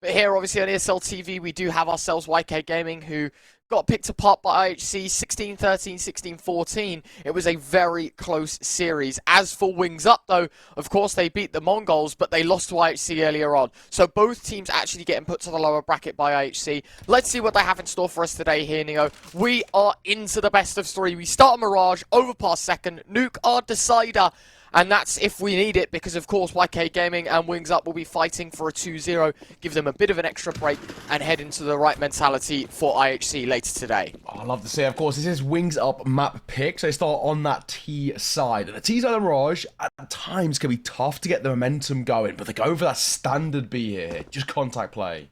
But here, obviously, on ESL TV, we do have ourselves YK Gaming, who got picked apart by IHC 16-13, 16-14. It was a very close series. As for Wings Up, though, of course, they beat the Mongols, but they lost to IHC earlier on. So both teams actually getting put to the lower bracket by IHC. Let's see what they have in store for us today here, Neo. We are into the best of three. We start on Mirage, overpass second, nuke our decider. And that's if we need it, because of course YK Gaming and Wings Up will be fighting for a 2-0, give them a bit of an extra break and head into the right mentality for IHC later today. Oh, I love to see, of course, this is Wings Up map pick, so they start on that T side. And the T side of Mirage at times can be tough to get the momentum going, but they go for that standard B here, just contact play.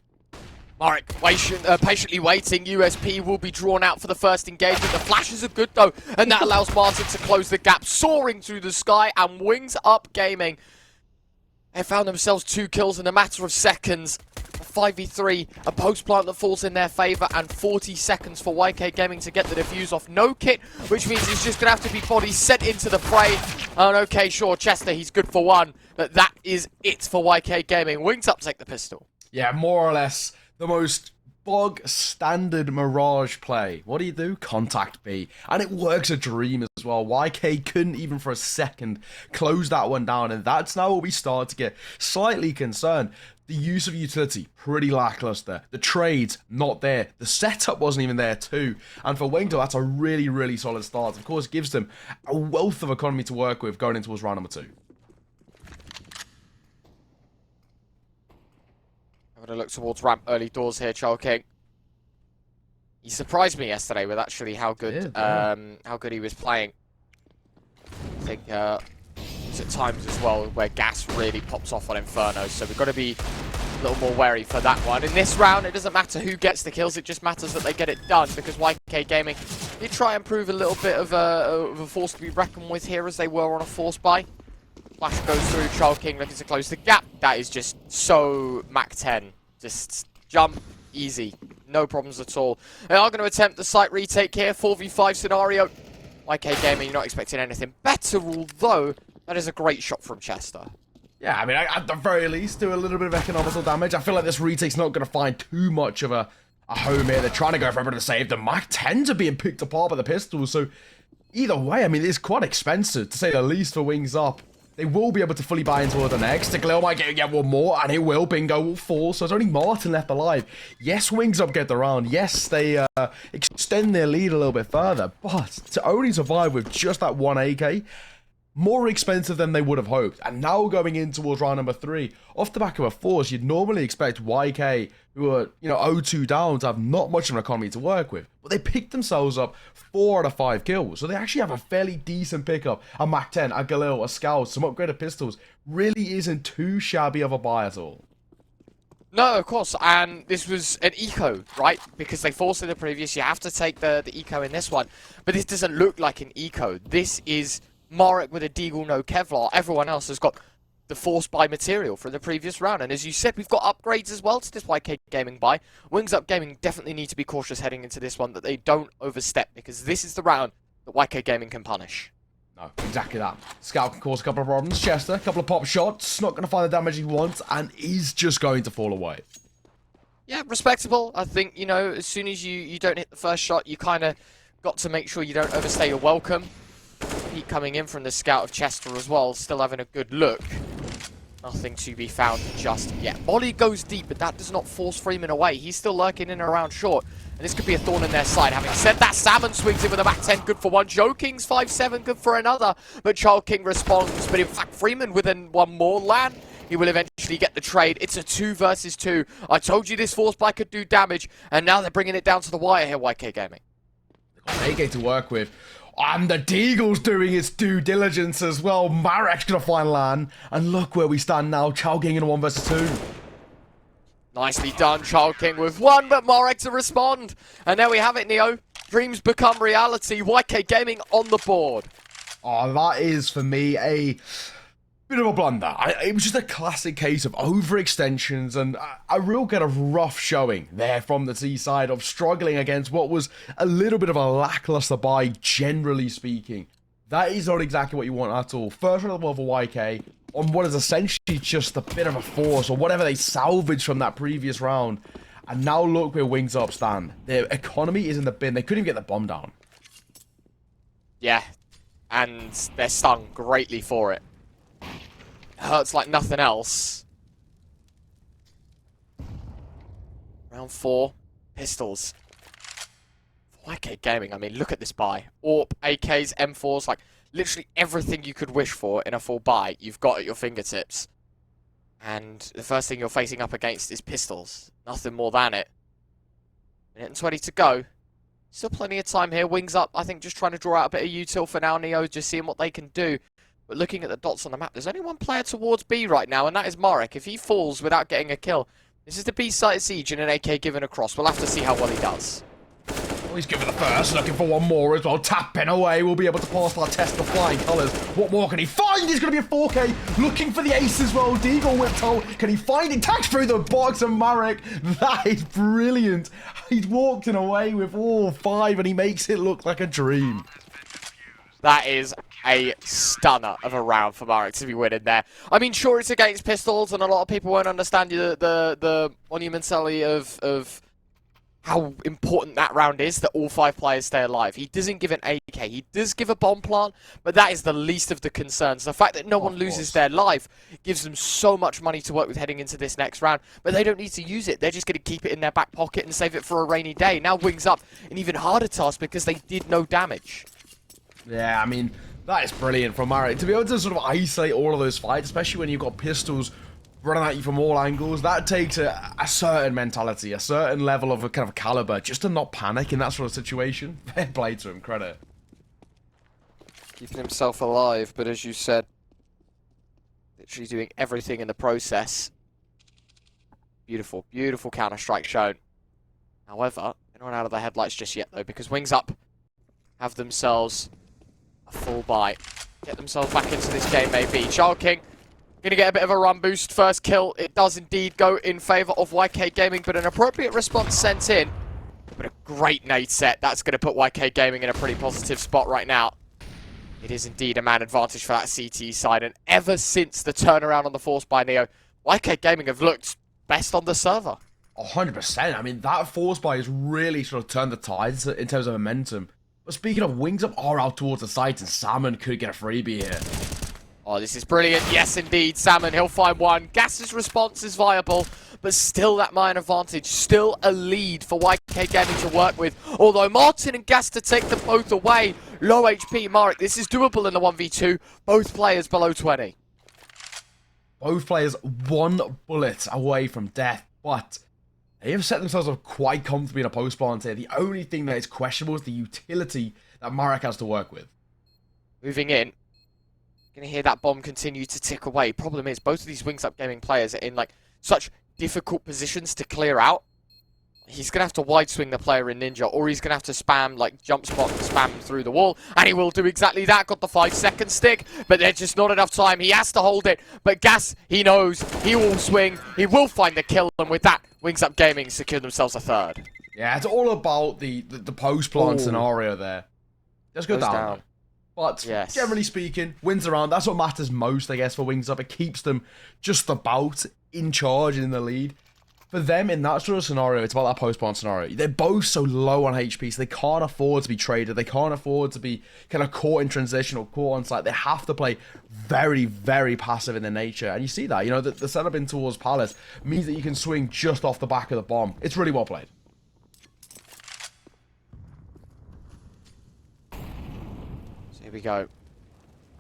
Marek patiently waiting. USP will be drawn out for the first engagement. The flashes are good though, and that allows Martin to close the gap, soaring through the sky. And Wings Up Gaming, they found themselves 2 kills in a matter of seconds. 5v3, a post plant that falls in their favour, and 40 seconds for YK Gaming to get the defuse off. No kit, which means he's just going to have to be bodies sent into the fray. And okay, sure, Chester, he's good for 1, but that is it for YK Gaming. Wings Up take the pistol. Yeah, more or less the most bog standard Mirage play. What do? Contact B. And it works a dream as well. YK couldn't even for a second close that one down, and that's now where we start to get slightly concerned. The use of utility, pretty lackluster. The trades, not there. The setup wasn't even there too. And for Wingdo, that's a really, really solid start. Of course, it gives them a wealth of economy to work with going into round number 2. I'm going to look towards ramp early doors here, King. He surprised me yesterday with actually how good he was playing. I think it's at times as well where gas really pops off on Inferno, so we've got to be a little more wary for that one. In this round, it doesn't matter who gets the kills, it just matters that they get it done, because YK Gaming did try and prove a little bit of a force to be reckoned with here, as they were on a force buy. Flash goes through, Child King looking to close the gap. That is just so Mac 10. Just jump, easy. No problems at all. They are going to attempt the site retake here, 4v5 scenario. YK Gaming, you're not expecting anything better, although that is a great shot from Chester. Yeah, I mean, at the very least, do a little bit of economical damage. I feel like this retake's not going to find too much of a home here. They're trying to go for everyone to save. The Mac 10s are being picked apart by the pistols, so either way, I mean, it's quite expensive, to say the least, for Wings Up. They will be able to fully buy into the next. Galil might get one more, and it will. Bingo will fall, so there's only Martin left alive. Yes, Wings Up get the round. Yes, they extend their lead a little bit further, but to only survive with just that 1 AK, more expensive than they would have hoped. And now going in towards round number 3, off the back of a force, you'd normally expect YK, who are, 0-2 down, to have not much of an economy to work with. But they picked themselves up 4 out of 5 kills. So they actually have a fairly decent pickup. A Mac 10, a Galil, a Scout, some upgraded pistols. Really isn't too shabby of a buy at all. No, of course, and this was an eco, right? Because they forced in the previous, you have to take the eco in this one. But this doesn't look like an eco. This is Marek with a Deagle, no Kevlar. Everyone else has got the force buy material from the previous round. And as you said, we've got upgrades as well to this YK Gaming buy. Wings Up Gaming definitely need to be cautious heading into this one, that they don't overstep, because this is the round that YK Gaming can punish. No, exactly that. Scout can cause a couple of problems. Chester, a couple of pop shots, not going to find the damage he wants, and is just going to fall away. Yeah, respectable. I think, as soon as you don't hit the first shot, you kind of got to make sure you don't overstay your welcome. Heat coming in from the Scout of Chester as well, still having a good look. Nothing to be found just yet. Molly goes deep, but that does not force Freeman away. He's still lurking in and around short, and this could be a thorn in their side. Having said that, Salmon swings in with a Mac 10, good for 1. Joe King's 5-7, good for another, but Child King responds. But in fact, Freeman with one more land, he will eventually get the trade. It's a 2 versus 2. I told you this force buy could do damage, and now they're bringing it down to the wire here, YK Gaming. They've got AK to work with. And the Deagle's doing its due diligence as well. Marek's going to find LAN. And look where we stand now. Chow King in a 1 versus 2. Nicely done, Child King with 1, but Marek to respond. And there we have it, Neo. Dreams become reality. YK Gaming on the board. Oh, that is, for me, a bit of a blunder. It was just a classic case of overextensions and a real kind of rough showing there from the T side of struggling against what was a little bit of a lackluster buy, generally speaking. That is not exactly what you want at all. First round of the world for YK, on what is essentially just a bit of a force or whatever they salvaged from that previous round. And now look where Wings Up stand. Their economy is in the bin. They couldn't even get the bomb down. Yeah, and they're stung greatly for it. Hurts like nothing else. Round 4, pistols. YK Gaming, I mean, look at this buy. AWP, AKs, M4s, like literally everything you could wish for in a full buy, you've got at your fingertips. And the first thing you're facing up against is pistols. Nothing more than it. Minute and 20 to go. Still plenty of time here. Wings Up, I think, just trying to draw out a bit of util for now. Neo just seeing what they can do. But looking at the dots on the map, there's only one player towards B right now, and that is Marek. If he falls without getting a kill, this is the B site siege and an AK given across. We'll have to see how well he does. Well, he's given the first, looking for one more as well. Tapping away, we'll be able to pass our test of flying colours. What more can he find? He's going to be a 4K, looking for the ace as well. Deagle whipped out. Can he find it? Tags through the box of Marek. That is brilliant. He's walking away with all 5 and he makes it look like a dream. That is a stunner of a round for Marek to be winning there. I mean, sure, it's against pistols, and a lot of people won't understand the monumentality of how important that round is, that all 5 players stay alive. He doesn't give an AK. He does give a bomb plant, but that is the least of the concerns. The fact that no one loses their life gives them so much money to work with heading into this next round, but they don't need to use it. They're just going to keep it in their back pocket and save it for a rainy day. Now Wings Up, an even harder task because they did no damage. Yeah, I mean, that is brilliant from Marek. To be able to sort of isolate all of those fights, especially when you've got pistols running at you from all angles, that takes a certain mentality, a certain level of a kind of caliber, just to not panic in that sort of situation. Fair play to him, credit. Keeping himself alive, but as you said, literally doing everything in the process. Beautiful, beautiful Counter-Strike shown. However, they're not out of the headlights just yet, though, because Wings Up have themselves a full buy. Get themselves back into this game, maybe. Child King going to get a bit of a run boost. First kill, it does indeed go in favour of YK Gaming, but an appropriate response sent in. But a great nade set. That's going to put YK Gaming in a pretty positive spot right now. It is indeed a man advantage for that CT side, and ever since the turnaround on the force by Neo, YK Gaming have looked best on the server. 100%. I mean, that force buy has really sort of turned the tides in terms of momentum. But speaking of, Wings Up are out towards the site, and Salmon could get a freebie here. Oh, this is brilliant. Yes, indeed. Salmon, he'll find one. Gas's response is viable, but still that mine advantage. Still a lead for YK Gaming to work with. Although Martin and Gas to take them both away. Low HP Marek. This is doable in the 1v2. Both players below 20. Both players 1 bullet away from death, but they have set themselves up quite comfortably in a post-spawn here. The only thing that is questionable is the utility that Marek has to work with. Moving in. Gonna hear that bomb continue to tick away. Problem is, both of these Wings Up Gaming players are in like such difficult positions to clear out. He's gonna have to wide swing the player in Ninja, or he's gonna have to spam like jump spot and spam through the wall, and he will do exactly that. Got the 5-second stick, but there's just not enough time. He has to hold it, but Gas, he knows he will swing. He will find the kill, and with that, Wings Up Gaming secured themselves a 3rd. Yeah, it's all about the post plant scenario there. Just go down. But yes, generally speaking, wins around. That's what matters most, I guess, for Wings Up. It keeps them just about in charge and in the lead. For them, in that sort of scenario, it's about that post-spawn scenario. They're both so low on HP, so they can't afford to be traded. They can't afford to be kind of caught in transition or caught on site. They have to play very, very passive in their nature. And you see that, you know, the setup in towards Palace means that you can swing just off the back of the bomb. It's really well played. So here we go.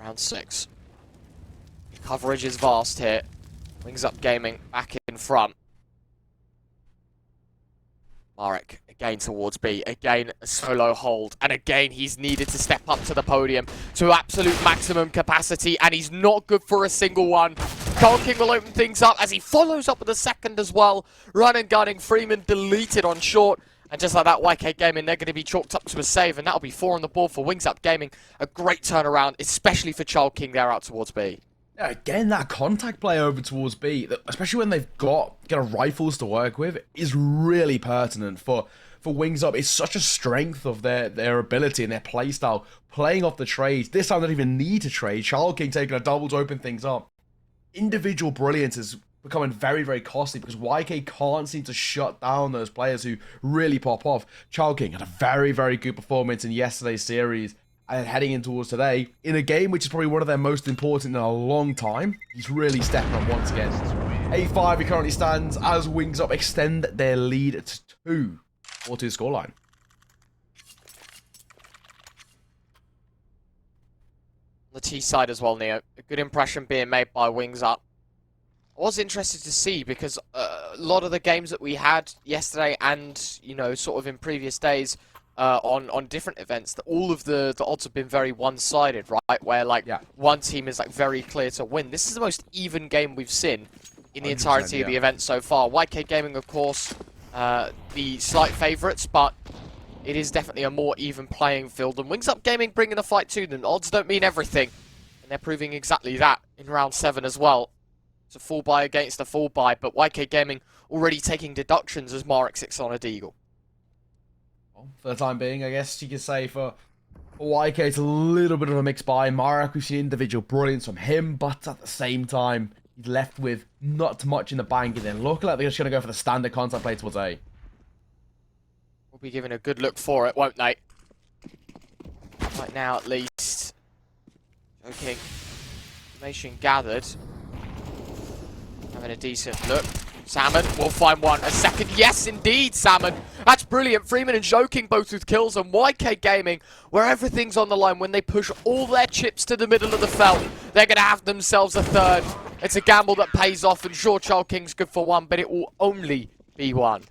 Round 6. Coverage is vast here. Wings Up Gaming back in front. Marek, again towards B, again a solo hold, and again he's needed to step up to the podium to absolute maximum capacity, and he's not good for a single one. Child King will open things up as he follows up with a second as well. Run and gunning, Freeman deleted on short, and just like that, YK Gaming, they're going to be chalked up to a save, and that'll be 4 on the board for Wings Up Gaming. A great turnaround, especially for Child King there out towards B. Yeah, again, that contact play over towards B, especially when they've got kind of rifles to work with, is really pertinent for Wings Up. It's such a strength of their ability and their playstyle, playing off the trades. This time they don't even need to trade. Child King taking a double to open things up. individual brilliance is becoming very, very costly because YK can't seem to shut down those players who really pop off. Chowking had a very, very good performance in yesterday's series, and heading in towards today, in a game which is probably one of their most important in a long time, he's really stepping up once again. 8-5 he currently stands as Wings Up extend their lead to 2 4-2 scoreline. The T side as well, Neo. A good impression being made by Wings Up. I was interested to see because a lot of the games that we had yesterday and, you know, sort of in previous days on different events, that all of the odds have been very one-sided, right? Where, like, one team is, like, very clear to win. This is the most even game we've seen in the entirety of the event so far. YK Gaming, of course, the slight favourites, but it is definitely a more even playing field. And Wings Up Gaming bringing the fight to them. Odds don't mean everything, and they're proving exactly that in round 7 as well. It's a full buy against a full buy, but YK Gaming already taking deductions as Marek sits on a deagle. Well, for the time being, I guess you could say for YK it's a little bit of a mixed buy. Marek, we've seen individual brilliance from him, but at the same time, he's left with not much in the bank, and then looking like they're just going to go for the standard contact play towards A. Will be given a good look for it, won't they? Right now, at least. Okay. Information gathered. Having a decent look. Salmon will find one. A second. Yes, indeed, Salmon. That's brilliant. Freeman and Joking both with kills. And YK Gaming, where everything's on the line, when they push all their chips to the middle of the felt, they're going to have themselves a third. It's a gamble that pays off. And sure, Chowking's good for one, but it will only be one.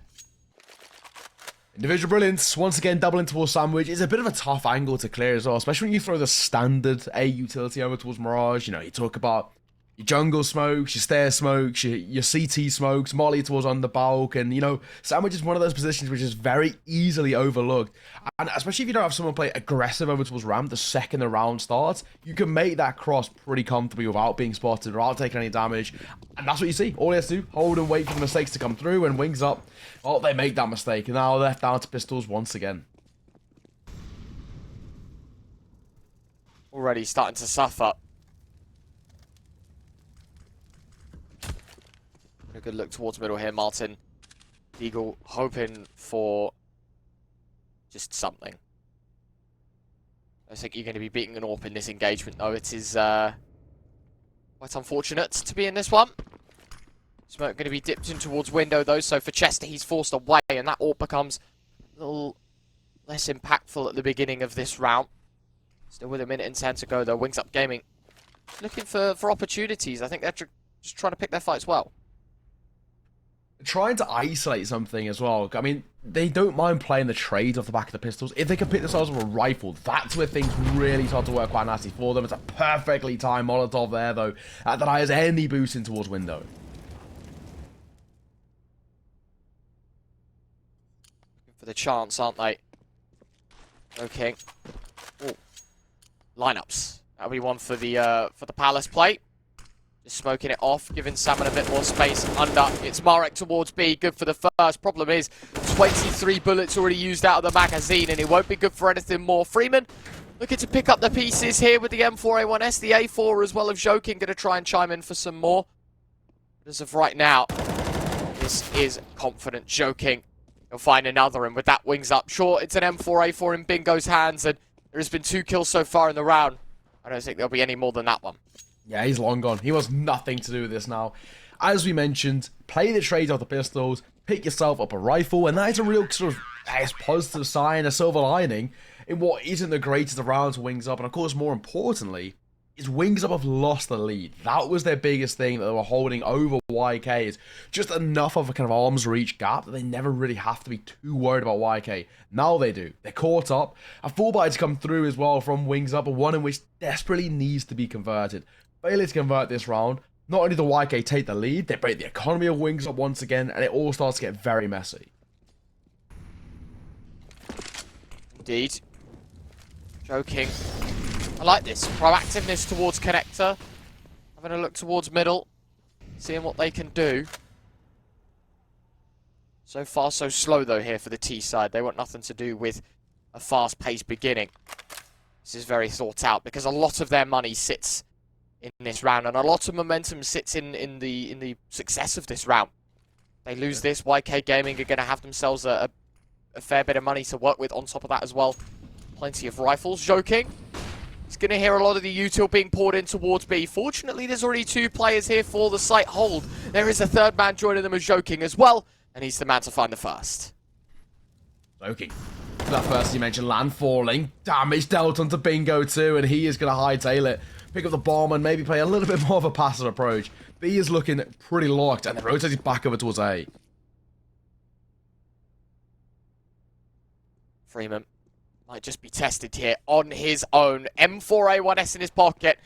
Individual brilliance, once again doubling towards Sandwich, is a bit of a tough angle to clear as well, especially when you throw the standard A utility over towards Mirage. You know, you talk about your jungle smokes, your stair smokes, your CT smokes, Molly towards on the bulk, and, you know, Sandwich is one of those positions which is very easily overlooked. And especially if you don't have someone play aggressive over towards ramp the second the round starts, you can make that cross pretty comfortably without being spotted, without taking any damage. And that's what you see. All he has to do, hold and wait for the mistakes to come through, and Wings Up, well, they make that mistake, and now left down to pistols once again. Already starting to suffer. A good look towards middle here, Martin. Eagle hoping for just something. I think you're going to be beating an AWP in this engagement, though. It is quite unfortunate to be in this one. Smoke going to be dipped in towards window, though, so for Chester, he's forced away, and that AWP becomes a little less impactful at the beginning of this round. Still with a minute and 10 to go, though. Wings Up Gaming looking for opportunities. I think they're just trying to pick their fights well. Trying to isolate something as well. I mean, they don't mind playing the trades off the back of the pistols. If they can pick themselves up a rifle, that's where things really start to work quite nicely for them. It's a perfectly timed Molotov there, though, that has any boost in towards window. Looking for the chance, aren't they? Okay. Ooh. Lineups. That'll be one for the Palace plate. Just smoking it off, giving Salmon a bit more space under. It's Marek towards B, good for the first. Problem is, 23 bullets already used out of the magazine, and it won't be good for anything more. Freeman looking to pick up the pieces here with the M4A1S, the A4 as well as Joking, going to try and chime in for some more. But as of right now, this is confident Joking. He'll find another, and with that Wings Up. Sure, it's an M4A4 in Bingo's hands, and there has been 2 kills so far in the round. I don't think there'll be any more than that one. Yeah, he's long gone. He wants nothing to do with this now. As we mentioned, play the trades off the pistols, pick yourself up a rifle, and that is a real sort of, I guess, positive sign, a silver lining in what isn't the greatest of rounds for Wings Up. And of course, more importantly, is Wings Up have lost the lead. That was their biggest thing that they were holding over YK, is just enough of a kind of arm's reach gap that they never really have to be too worried about YK. Now they do. They're caught up. A full buy to come through as well from Wings Up, but one in which desperately needs to be converted. Failure to convert this round, not only do YK take the lead, they break the economy of Wings Up once again, and it all starts to get very messy. Indeed. Joking. I like this. Proactiveness towards connector. Having a look towards middle. Seeing what they can do. So far, so slow, though, here for the T side. They want nothing to do with a fast-paced beginning. This is very thought out, because a lot of their money sits in this round, and a lot of momentum sits in the success of this round. They lose this, YK Gaming are going to have themselves a fair bit of money to work with on top of that as well. Plenty of rifles. Joking. He's going to hear a lot of the util being poured in towards B. Fortunately, there's already 2 players here for the site hold. There is a 3rd man joining them as Joking as well, and he's the man to find the first. Joking. That first you mentioned, land falling. Damage dealt onto Bingo too, and he is going to hightail it. Pick up the bomb and maybe play a little bit more of a passive approach. B is looking pretty locked, and they're rotating back over towards A. Freeman might just be tested here on his own. M4A1S in his pocket.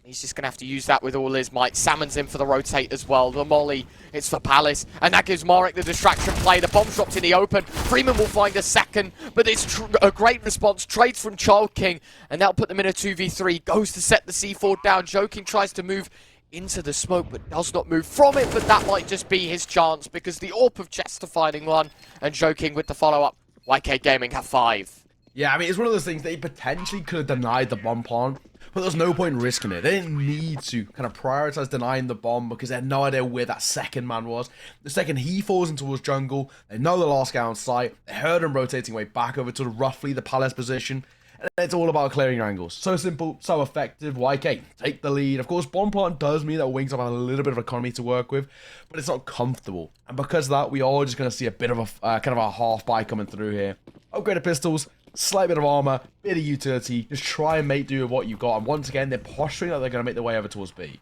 He's just going to have to use that with all his might. Salmon's in for the rotate as well. The molly, it's for Palace. And that gives Marek the distraction play. The bomb dropped in the open. Freeman will find a second. But it's a great response. Trades from Child King. And that'll put them in a 2v3. Goes to set the C4 down. Joking tries to move into the smoke, but does not move from it. But that might just be his chance, because the AWP of Chester finding one. And Joking with the follow-up. YK Gaming have 5. Yeah, I mean, it's one of those things they potentially could have denied the bomb plant, but there's no point in risking it. They didn't need to kind of prioritize denying the bomb because they had no idea where that second man was. The second he falls into his jungle, they know the last guy on site. They heard him rotating way back over to roughly the Palace position. And it's all about clearing your angles. So simple, so effective. YK, take the lead. Of course, bomb plant does mean that Wings have a little bit of economy to work with, but it's not comfortable. And because of that, we are just going to see a bit of a kind of a half buy coming through here. Upgraded pistols, slight bit of armor, bit of utility. Just try and make do with what you got. And once again, they're posturing that they're going to make their way over towards B.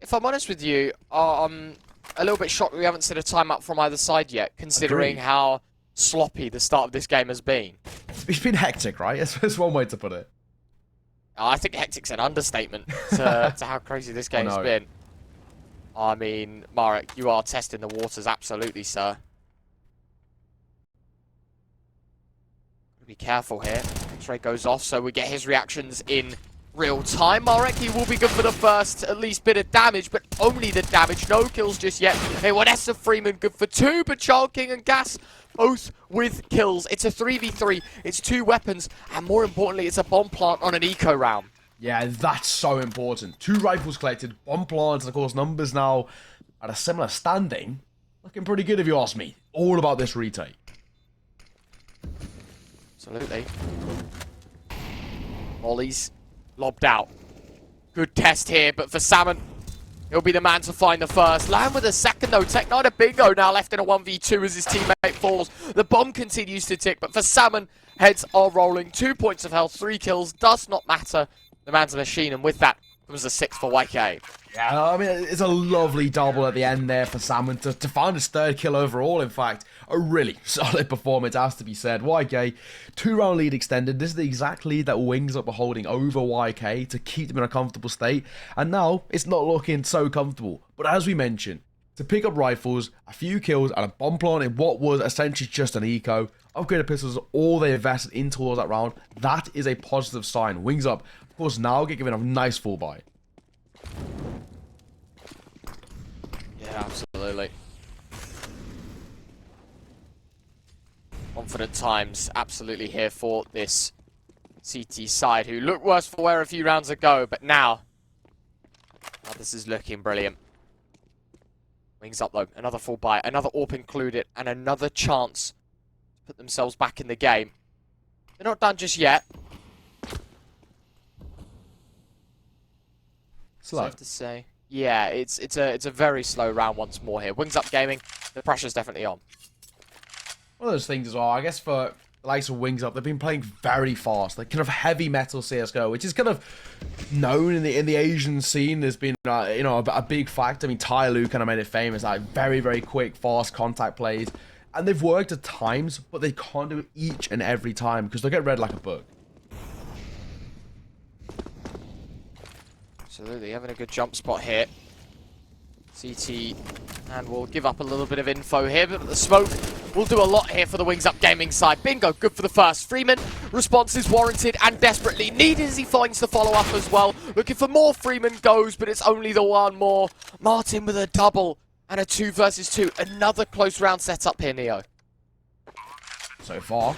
If I'm honest with you, I'm a little bit shocked we haven't seen a timeout from either side yet, considering how sloppy the start of this game has been. It's been hectic, right? That's one way to put it. I think hectic's an understatement to how crazy this game's been. I mean, Marek, you are testing the waters, absolutely, sir. Be careful here. X-ray goes off, so we get his reactions in real time. Marek, he will be good for the first, at least, bit of damage, but only the damage. No kills just yet. A1S of Freeman good for 2, but Child King and Gas both with kills. It's a 3v3. It's 2 weapons, and more importantly, it's a bomb plant on an eco round. Yeah, that's so important. 2 rifles collected, bomb plants, and of course, numbers now at a similar standing. Looking pretty good if you ask me. All about this retake. Absolutely. Molly's lobbed out. Good test here, but for Salmon, he'll be the man to find the first. Land with a second, though. Tech9 a Bingo now left in a 1v2 as his teammate falls. The bomb continues to tick, but for Salmon, heads are rolling. 2 points of health, 3 kills. Does not matter. The man's a machine, and with that comes a 6 for YK. Yeah, I mean, it's a lovely double at the end there for Salmon to find his 3rd kill overall, in fact. A really solid performance, has to be said. YK, 2-round lead extended. This is the exact lead that Wings Up were holding over YK to keep them in a comfortable state. And now, it's not looking so comfortable. But as we mentioned, to pick up rifles, a few kills, and a bomb plant in what was essentially just an eco, upgraded pistols, all they invested in towards that round, that is a positive sign. Wings Up, of course, now get given a nice full buy. Yeah, absolutely. Confident times absolutely here for this CT side, who looked worse for wear a few rounds ago, but now this is looking brilliant. Wings Up, though. Another full buy, another AWP included, and another chance to put themselves back in the game. They're not done just yet. Slow. I have to say. Yeah, it's a very slow round once more here. Wings Up Gaming, the pressure's definitely on. One of those things as well, I guess for the likes of Wings Up, they've been playing very fast, like kind of heavy metal CSGO, which is kind of known in the Asian scene. There's been you know, a big factor. I mean, Tai Lu kind of made it famous, like very, very quick, fast contact plays. And they've worked at times, but they can't do it each and every time because they'll get read like a book. Absolutely, having a good jump spot here. CT, and we'll give up a little bit of info here, but the smoke will do a lot here for the Wings Up Gaming side. Bingo, good for the first. Freeman, response is warranted and desperately needed as he finds the follow-up as well. Looking for more. Freeman goes, but it's only the one more. Martin with a double and a 2 versus 2. Another close round set up here, Neo. So far,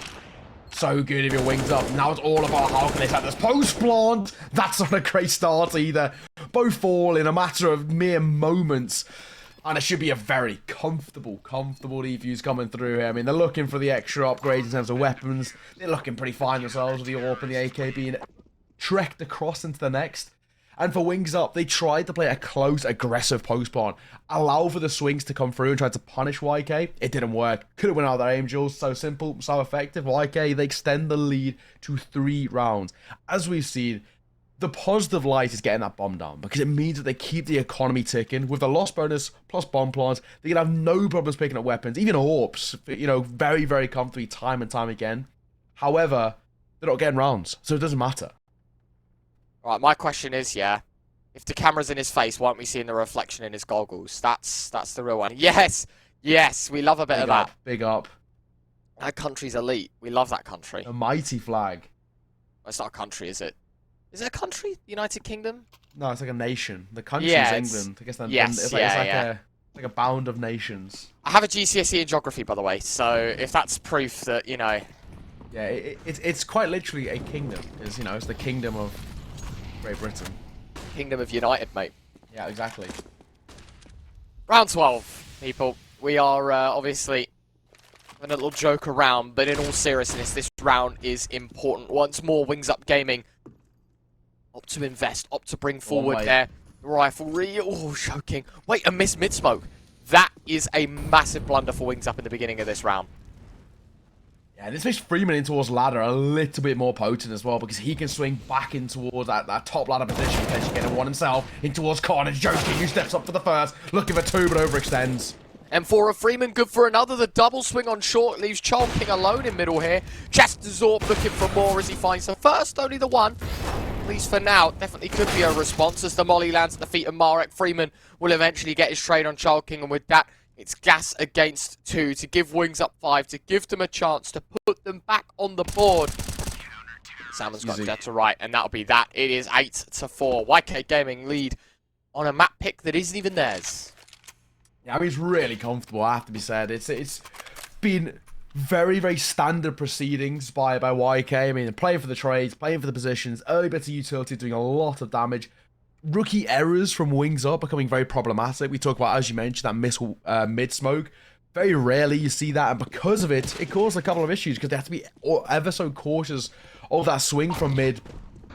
so good if your wings up. Now it's all about how can they set this post plant. That's not a great start either. Both fall in a matter of mere moments. And it should be a very comfortable defuse coming through here. I mean, they're looking for the extra upgrades in terms of weapons. They're looking pretty fine themselves with the AWP and the AK being trekked across into the next. And for wings up, they tried to play a close, aggressive post plant. Allow for the swings to come through and try to punish YK. It didn't work. Could have went out their Angels. So simple, so effective. YK, they extend the lead to 3 rounds. As we've seen, the positive light is getting that bomb down because it means that they keep the economy ticking. With the loss bonus plus bomb plants, they can have no problems picking up weapons, even AWPs, you know, very, very comfortably time and time again. However, they're not getting rounds, so it doesn't matter. Right, my question is, if the camera's in his face, why aren't we seeing the reflection in his goggles? That's the real one. Yes, we love a bit of that. Big up. That country's elite. We love that country. A mighty flag. Well, it's not a country, is it? Is it a country? United Kingdom? No, it's like a nation. The country is England. I guess it's like a bound of nations. I have a GCSE in geography, by the way, so if that's proof that, you know... Yeah, it's quite literally a kingdom. It's, you know, it's the kingdom of Great Britain. Kingdom of United, mate. Yeah, exactly. Round 12, people. We are obviously having a little joke around, but in all seriousness, this round is important. Once more, Wings Up Gaming opt to invest, opt to bring forward their riflery. Oh, choking. Wait, a miss mid-smoke. That is a massive blunder for Wings Up in the beginning of this round. Yeah, this makes Freeman in towards ladder a little bit more potent as well because he can swing back in towards that top ladder position, potentially getting one himself in towards Carnage. Joking, who steps up for the first, looking for 2 but overextends. M4 of Freeman, good for another. The double swing on short leaves Chalking alone in middle here. Chester Zorb looking for more as he finds the first, only the one. At least for now, definitely could be a response as the molly lands at the feet of Marek. Freeman will eventually get his trade on Chalking, and with that, it's gas against 2 to give Wings Up 5, to give them a chance to put them back on the board. Salmon's got dead to right, and that'll be that. It is 8-4. YK Gaming lead on a map pick that isn't even theirs. Yeah, I mean, it's really comfortable, I have to be said. It's been very, very standard proceedings by YK. I mean, playing for the trades, playing for the positions, early bits of utility, doing a lot of damage. Rookie errors from Wings Up becoming very problematic. We talk about, as you mentioned, that miss mid-smoke. Very rarely you see that, and because of it, it caused a couple of issues because they have to be ever so cautious of that swing from mid,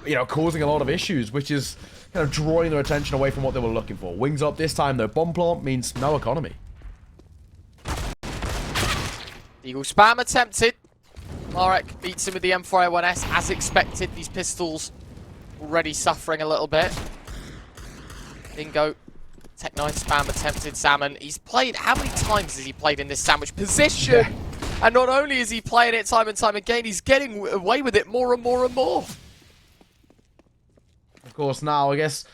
you know, causing a lot of issues, which is kind of drawing their attention away from what they were looking for. Wings Up this time, though. Bomb plant means no economy. Eagle spam attempted. Marek beats him with the M4A1S as expected. These pistols already suffering a little bit. Bingo. Tech 9 spam attempted. Salmon. He's played, how many times has he played in this sandwich position? Yeah. And not only is he playing it time and time again, he's getting away with it more and more and more. Of course, now, I guess,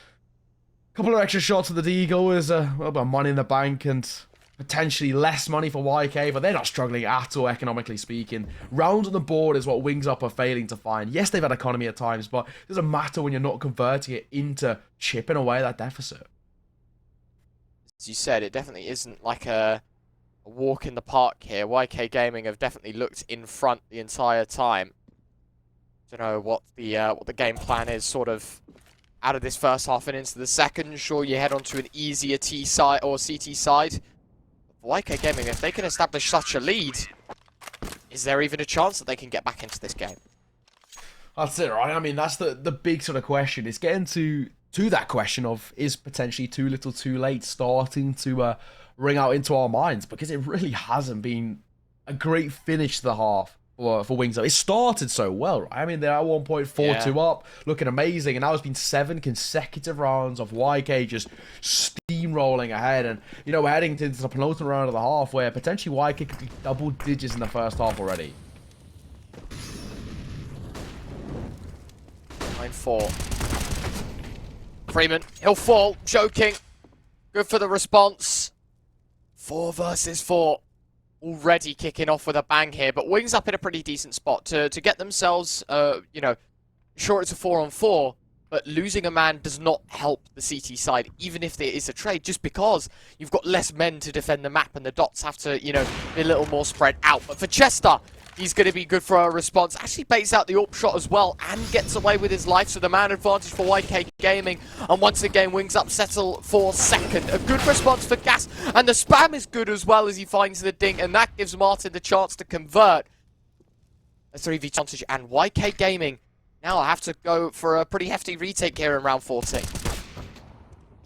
a couple of extra shots of the Deagle is a little bit of money in the bank and potentially less money for YK, but they're not struggling at all, economically speaking. Rounds on the board is what Wings Up are failing to find. Yes, they've had economy at times, but it doesn't matter when you're not converting it into chipping away that deficit. As you said, it definitely isn't like a walk in the park here. YK Gaming have definitely looked in front the entire time. Don't know what the game plan is, sort of out of this first half and into the second. Sure, you head onto an easier T side or CT side. YK Gaming, if they can establish such a lead, is there even a chance that they can get back into this game? That's it, right? I mean, that's the big sort of question. It's getting to that question of, is potentially too little too late starting to ring out into our minds, because it really hasn't been a great finish to the half for Wings Up. It started so well, right? I mean, they're at 1.42 up, looking amazing, and now it's been 7 consecutive rounds of YK just steamrolling ahead, and, you know, we're heading into the penultimate round of the half where potentially YK could be double digits in the first half already. 9-4. Freeman, he'll fall, joking. Good for the response. 4 versus 4. Already kicking off with a bang here, but Wings Up in a pretty decent spot to get themselves, you know, sure, it's a 4-on-4, but losing a man does not help the CT side, even if there is a trade, just because you've got less men to defend the map and the dots have to, you know, be a little more spread out. But for Chester, He's going to be good for a response. Actually baits out the AWP shot as well and gets away with his life. So the man advantage for YK Gaming. And once again, Wings Up settle for second. A good response for Gas. And the spam is good as well as he finds the dink. And that gives Martin the chance to convert. A 3v advantage. And YK Gaming now I have to go for a pretty hefty retake here in round 14.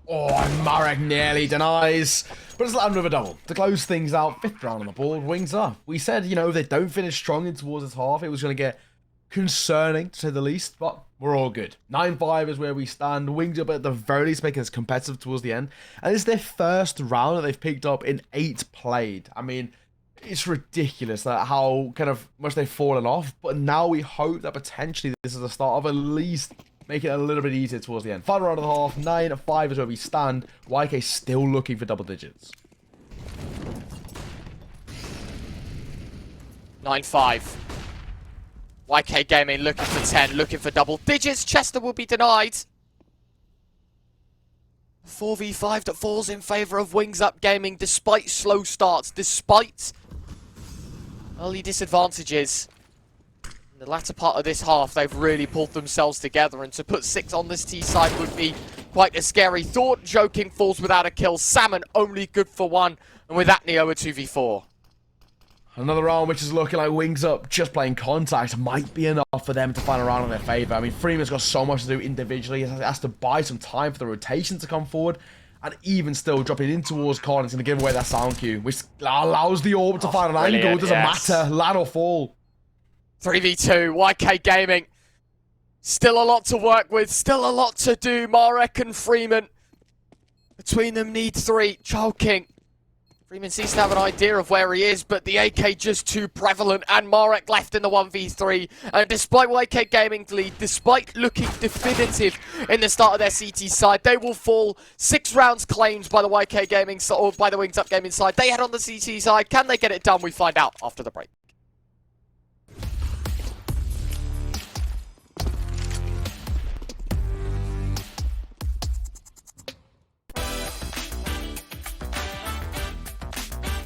Oh, and Marek nearly denies. But it's let another double. To close things out, 5th round on the board, Wings Up. We said, you know, if they don't finish strong in towards this half, it was going to get concerning, to say the least. But we're all good. 9-5 is where we stand. Wings Up at the very least making us competitive towards the end. And it's their first round that they've picked up in 8 played. I mean, it's ridiculous that how kind of much they've fallen off. But now we hope that potentially this is the start of at least make it a little bit easier towards the end. Final round of the half, 9-5 is where we stand. YK still looking for double digits. 9-5. YK Gaming looking for 10, looking for double digits. Chester will be denied. 4v5 that falls in favour of Wings Up Gaming despite slow starts, despite early disadvantages. In the latter part of this half, they've really pulled themselves together, and to put 6 on this T side would be quite a scary thought. Joking falls without a kill. Salmon only good for 1, and with that, Neo a 2v4. Another round which is looking like Wings Up just playing contact might be enough for them to find a round in their favour. I mean, Freeman's got so much to do individually. He has to buy some time for the rotation to come forward. And even still, dropping in towards corner is going to give away that sound cue, which allows the AWP to find an angle. It doesn't matter. Land or fall. 3v2, YK Gaming. Still a lot to work with, still a lot to do. Marek and Freeman. Between them need 3. Choking. Freeman seems to have an idea of where he is, but the AK just too prevalent, and Marek left in the 1v3. And despite YK Gaming's lead, despite looking definitive in the start of their CT side, they will fall. 6 rounds claimed by the YK Gaming, or by the Wings Up Gaming side. They head on the CT side. Can they get it done? We find out after the break.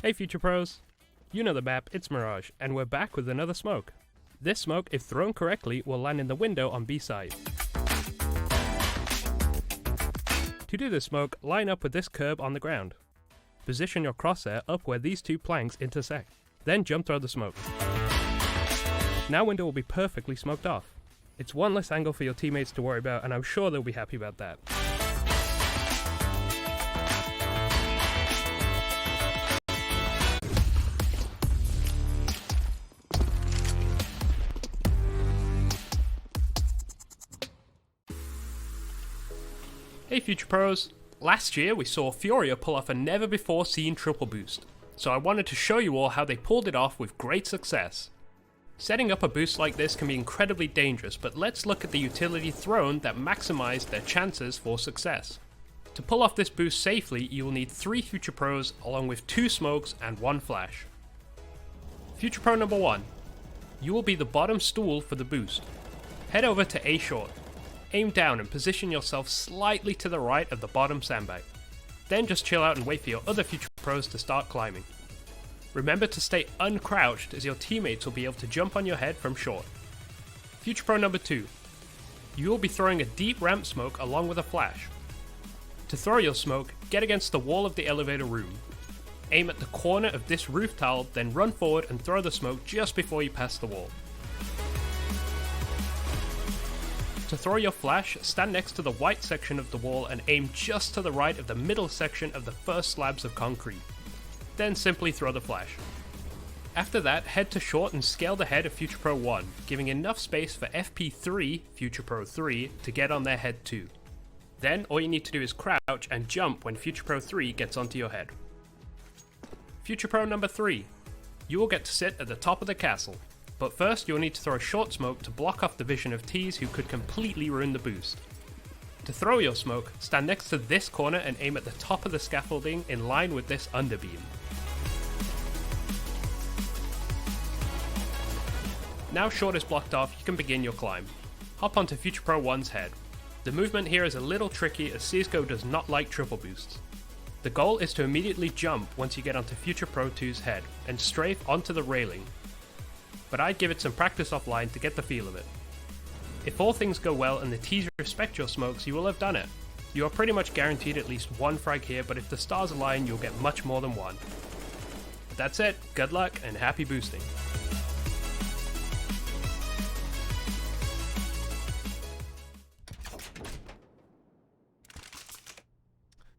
Hey Future Pros, you know the map, it's Mirage, and we're back with another smoke. This smoke, if thrown correctly, will land in the window on B side. To do this smoke, line up with this curb on the ground. Position your crosshair up where these 2 planks intersect, then jump throw the smoke. Now window will be perfectly smoked off. It's one less angle for your teammates to worry about, and I'm sure they'll be happy about that. Hey Future Pros, last year we saw Furia pull off a never before seen triple boost, so I wanted to show you all how they pulled it off with great success. Setting up a boost like this can be incredibly dangerous, but let's look at the utility thrown that maximized their chances for success. To pull off this boost safely, you will need 3 Future Pros along with 2 smokes and 1 flash. Future Pro number 1, you will be the bottom stool for the boost. Head over to A short. Aim down and position yourself slightly to the right of the bottom sandbag. Then just chill out and wait for your other Future Pros to start climbing. Remember to stay uncrouched as your teammates will be able to jump on your head from short. Future Pro number 2. You will be throwing a deep ramp smoke along with a flash. To throw your smoke, get against the wall of the elevator room. Aim at the corner of this roof tile, then run forward and throw the smoke just before you pass the wall. To throw your flash, stand next to the white section of the wall and aim just to the right of the middle section of the first slabs of concrete. Then simply throw the flash. After that, head to short and scale the head of Future Pro 1, giving enough space for FP3, Future Pro 3, to get on their head too. Then all you need to do is crouch and jump when Future Pro 3 gets onto your head. Future Pro number 3. You will get to sit at the top of the castle. But first, you'll need to throw a short smoke to block off the vision of Ts who could completely ruin the boost. To throw your smoke, stand next to this corner and aim at the top of the scaffolding in line with this underbeam. Now short is blocked off, you can begin your climb. Hop onto Future Pro 1's head. The movement here is a little tricky as CSGO does not like triple boosts. The goal is to immediately jump once you get onto Future Pro 2's head and strafe onto the railing. but I'd give it some practice offline to get the feel of it. If all things go well and the T's respect your smokes, you will have done it. You are pretty much guaranteed at least one frag here, but if the stars align, you'll get much more than one. But that's it, good luck and happy boosting.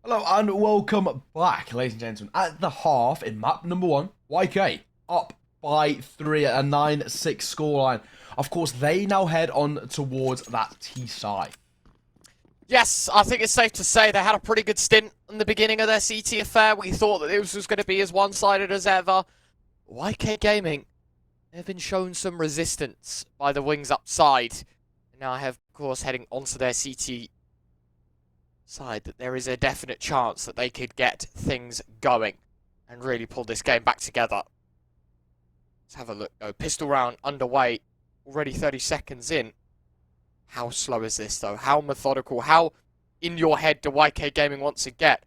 Hello and welcome back, ladies and gentlemen. At the half in map number 1, YK up by 3 at a 9-6 scoreline. Of course, they now head on towards that T side. Yes, I think it's safe to say they had a pretty good stint in the beginning of their CT affair. We thought that this was going to be as one-sided as ever. YK Gaming, they've been shown some resistance by the wings upside. Now I have, of course, heading onto their CT side, that there is a definite chance that they could get things going and really pull this game back together. Let's have a look. Oh, pistol round underway, already 30 seconds in. How slow is this though? How methodical? How in your head do YK Gaming want to get?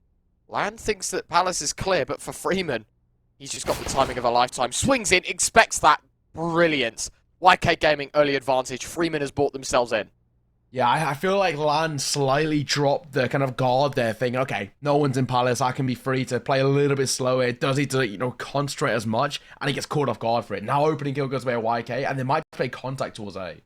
Land thinks that Palace is clear, but for Freeman, he's just got the timing of a lifetime. Swings in, expects that. Brilliant. YK Gaming early advantage. Freeman has brought themselves in. Yeah, I feel like Lan slightly dropped the kind of guard there, thinking, okay, no one's in Palace, I can be free to play a little bit slower. Does he to, concentrate as much? And he gets caught off guard for it. Now opening kill goes away at YK, and they might play contact towards A.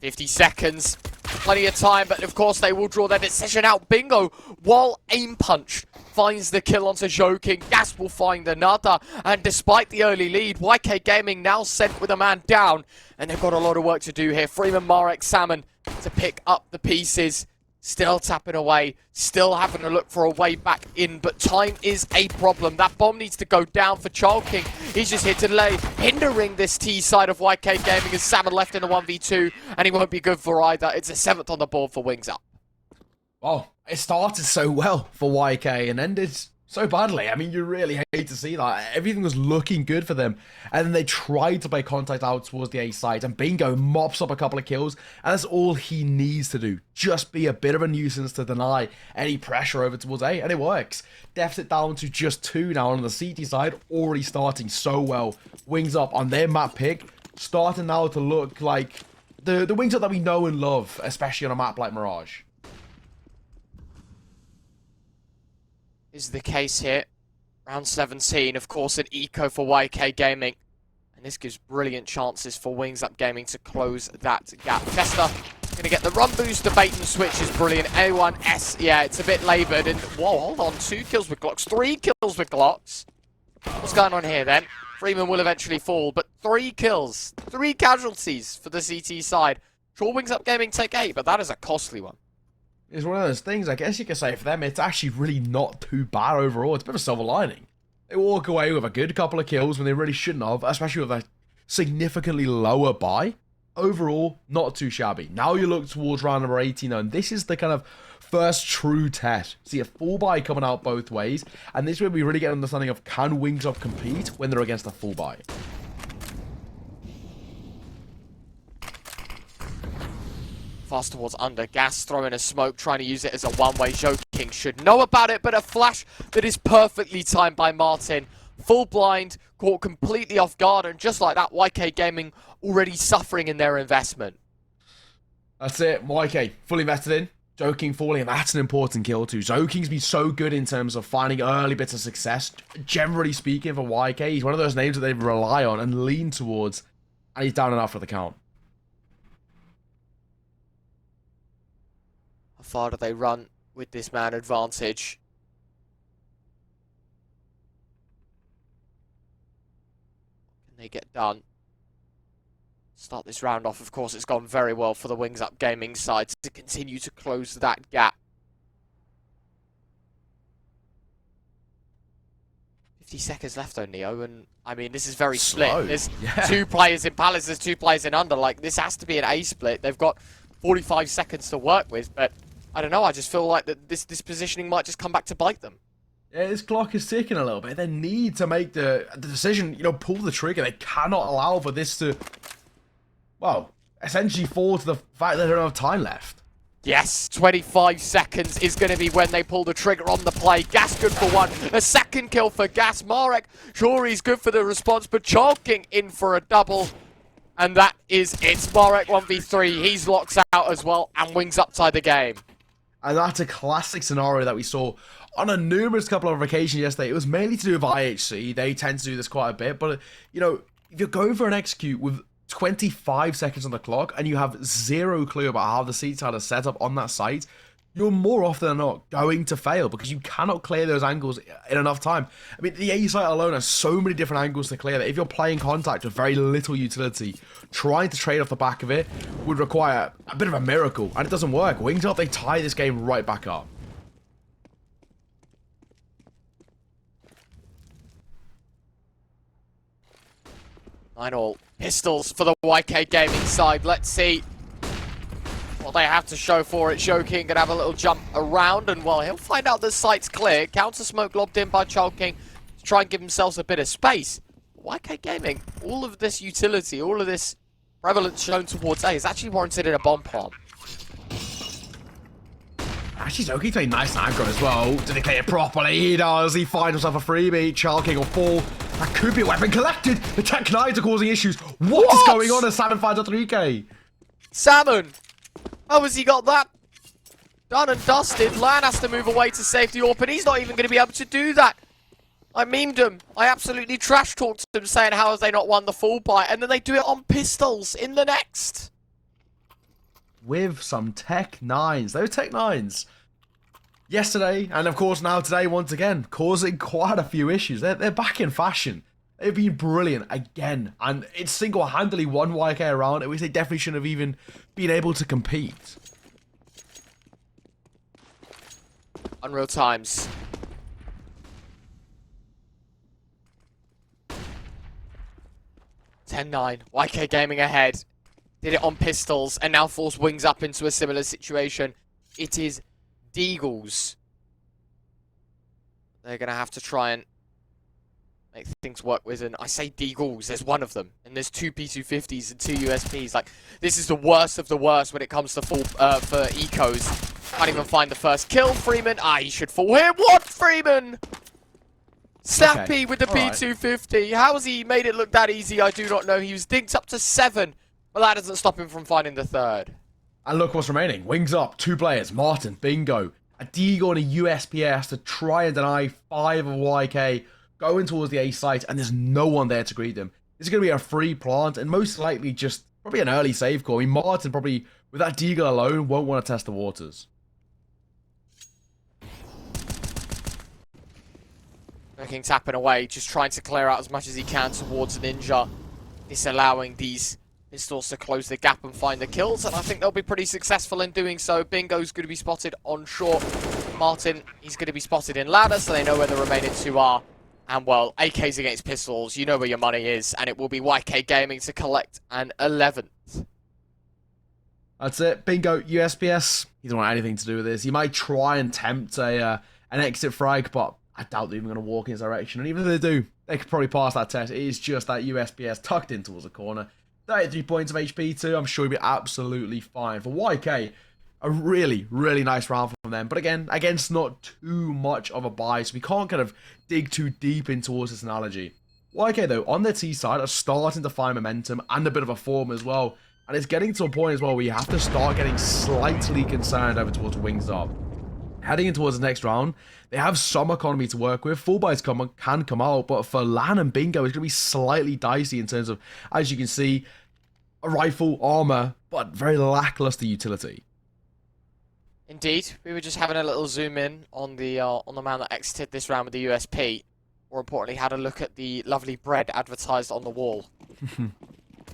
50 seconds. Plenty of time, but of course they will draw their decision out. Bingo, while aim punch finds the kill onto Joking, Gas will find another. And despite the early lead, YK Gaming now sent with a man down. And they've got a lot of work to do here. Freeman, Marek, Salmon to pick up the pieces. Still tapping away, still having to look for a way back in, but time is a problem. That bomb needs to go down for Chalking. He's just here to delay, hindering this T side of YK Gaming as Salmon left in a 1v2, and he won't be good for either. It's a 7th on the board for Wings Up. Well, it started so well for YK and ended so badly. I mean, you really hate to see that. Everything was looking good for them. And then they tried to play contact out towards the A side. And Bingo mops up a couple of kills. And that's all he needs to do. Just be a bit of a nuisance to deny any pressure over towards A. And it works. Deficit down to just 2 now on the CT side. Already starting so well. Wings Up on their map pick. Starting now to look like the Wings Up that we know and love. Especially on a map like Mirage. Is the case here. Round 17, of course, an eco for YK Gaming. And this gives brilliant chances for Wings Up Gaming to close that gap. Chester going to get the run boost. The bait and switch is brilliant. A1S, yeah, it's a bit laboured. And, whoa, hold on. 2 kills with Glocks. 3 kills with Glocks. What's going on here, then? Freeman will eventually fall, but 3 kills. 3 casualties for the CT side. Sure, Wings Up Gaming take 8, but that is a costly one. It's one of those things, I guess you could say for them, it's actually really not too bad overall. It's a bit of a silver lining. They walk away with a good couple of kills when they really shouldn't have, especially with a significantly lower buy. Overall, not too shabby. Now you look towards round number 18, and this is the kind of first true test. See a full buy coming out both ways, and this is where we really get an understanding of can Wings Up compete when they're against a full buy. Fast towards under. Gas throwing a smoke, trying to use it as a one-way. Joking should know about it, but a flash that is perfectly timed by Martin. Full blind, caught completely off guard, and just like that, YK Gaming already suffering in their investment. That's it, YK fully invested in. Joking falling, and that's an important kill too. Joking's been so good in terms of finding early bits of success. Generally speaking, for YK, he's one of those names that they rely on and lean towards, and he's down and out for the count. How far do they run with this man advantage? Can they get done? Start this round off, of course, it's gone very well for the Wings Up Gaming side to continue to close that gap. 50 seconds left though, Neo, and I mean, this is very split. There's 2 players in Palace, there's 2 players in Under. Like, this has to be an A split. They've got 45 seconds to work with, but I don't know, I just feel like that this positioning might just come back to bite them. Yeah, this clock is ticking a little bit. They need to make the decision, pull the trigger. They cannot allow for this to, well, essentially fall to the fact that they don't have time left. Yes, 25 seconds is going to be when they pull the trigger on the play. Gas good for one. A second kill for Gas. Marek, sure, he's good for the response, but Chalking in for a double. And that is it. Marek 1v3. He's locked out as well and Wings up tie the game. And that's a classic scenario that we saw on a numerous couple of occasions yesterday. It was mainly to do with IHC. They tend to do this quite a bit. But, you know, if you're going for an execute with 25 seconds on the clock and you have zero clue about how the seat tile is set up on that site, you're more often than not going to fail because you cannot clear those angles in enough time. I mean, the A site alone has so many different angles to clear that if you're playing contact with very little utility, trying to trade off the back of it would require a bit of a miracle, and it doesn't work. Wings up, they tie this game right back up. Nine all. Pistols for the YK Gaming side. Let's see what they have to show for it. King gonna have a little jump around, and well, he'll find out the site's clear. Counter smoke lobbed in by King to try and give themselves a bit of space. YK Gaming, all of this utility, all of this prevalence shown towards A is actually warranted in a bomb plant. Actually, Zoki played nice and aggro as well. Did he clear it properly? He does. He finds himself a freebie. King will fall. That could be a weapon collected. The Tech Knights are causing issues. What is going on as Salmon finds a 3K? Salmon! How has he got that done and dusted? Lan has to move away to safety AWP, but he's not even going to be able to do that. I memed him. I absolutely trash talked him saying how have they not won the full buy, and then they do it on pistols in the next. With some Tech 9s. Those Tech 9s. Yesterday, and of course now today once again, causing quite a few issues. They're back in fashion. They've been brilliant again, and it's single-handedly won YK around, at which they definitely shouldn't have even been able to compete. Unreal times. (10-9). YK Gaming ahead. Did it on pistols, and now force Wings up into a similar situation. It is Deagles. They're going to have to try and make things work with, and I say Deagles, there's one of them, and there's two P250s and two USPs. Like, this is the worst of the worst when it comes to full for ecos. Can't even find the first kill. Freeman, he should fall here. What, Freeman? Snappy okay. With the P250. How has he made it look that easy? I do not know. He was dinked up to 7, but that doesn't stop him from finding the third. And look what's remaining. Wings up, 2 players. Martin, Bingo, a Deagle and a USPS to try and deny 5 of YK, going towards the A site, and there's no one there to greet them. This is going to be a free plant, and most likely just probably an early save call. I mean, Martin probably, with that Deagle alone, won't want to test the waters. Looking tapping away, just trying to clear out as much as he can towards Ninja, disallowing these pistols to close the gap and find the kills, and I think they'll be pretty successful in doing so. Bingo's going to be spotted on short. Martin, he's going to be spotted in ladder, so they know where the remaining 2 are. And well, AKs against pistols, you know where your money is, and it will be YK Gaming to collect an 11th. That's it. Bingo, USPS. He doesn't want anything to do with this. He might try and tempt an exit frag, but I doubt they're even going to walk in his direction. And even if they do, they could probably pass that test. It is just that USPS tucked in towards the corner. 33 points of HP too. I'm sure he'll be absolutely fine. For YK, a really, really nice round from them. But again, against not too much of a buy, so we can't kind of dig too deep in towards this analogy. YK though, on their T side, are starting to find momentum and a bit of a form as well. And it's getting to a point as well where you have to start getting slightly concerned over towards Wings up. Heading in towards the next round, they have some economy to work with. Full buys can come out, but for Lan and Bingo, it's going to be slightly dicey in terms of, as you can see, a rifle, armor, but very lackluster utility. Indeed, we were just having a little zoom in on the man that exited this round with the USP. More importantly, had a look at the lovely bread advertised on the wall.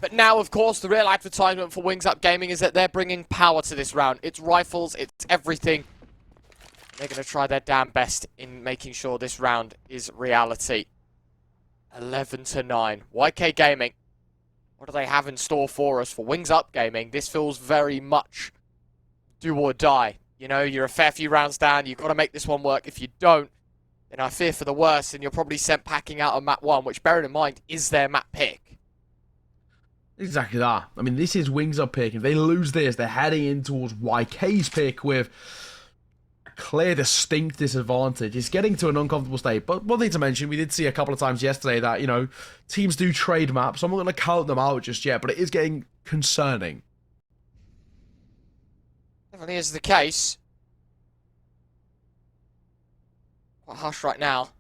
But now, of course, the real advertisement for Wings Up Gaming is that they're bringing power to this round. It's rifles, it's everything. They're going to try their damn best in making sure this round is reality. 11-9. YK Gaming. What do they have in store for us for Wings Up Gaming? This feels very much do or die. You know, you're a fair few rounds down. You've got to make this one work. If you don't, then I fear for the worst, and you're probably sent packing out on map 1, which, bearing in mind, is their map pick. Exactly that. I mean, this is Wings Up pick. If they lose this, they're heading in towards YK's pick with a clear, distinct disadvantage. It's getting to an uncomfortable state. But one thing to mention, we did see a couple of times yesterday that, you know, teams do trade maps. So I'm not going to count them out just yet, but it is getting concerning. Definitely is the case. Quite harsh right now.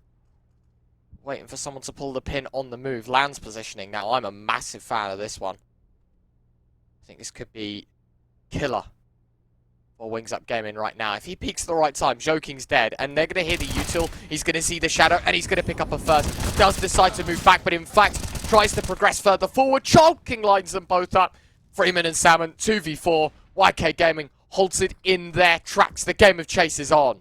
Waiting for someone to pull the pin on the move. Land's positioning now. I'm a massive fan of this one. I think this could be killer for Wings Up Gaming right now. If he peaks at the right time, Joking's dead, and they're going to hear the util. He's going to see the shadow, and he's going to pick up a first. Does decide to move back, but in fact, tries to progress further forward. Joking lines them both up. Freeman and Salmon, 2v4. YK Gaming holds it in their tracks. The game of chase is on.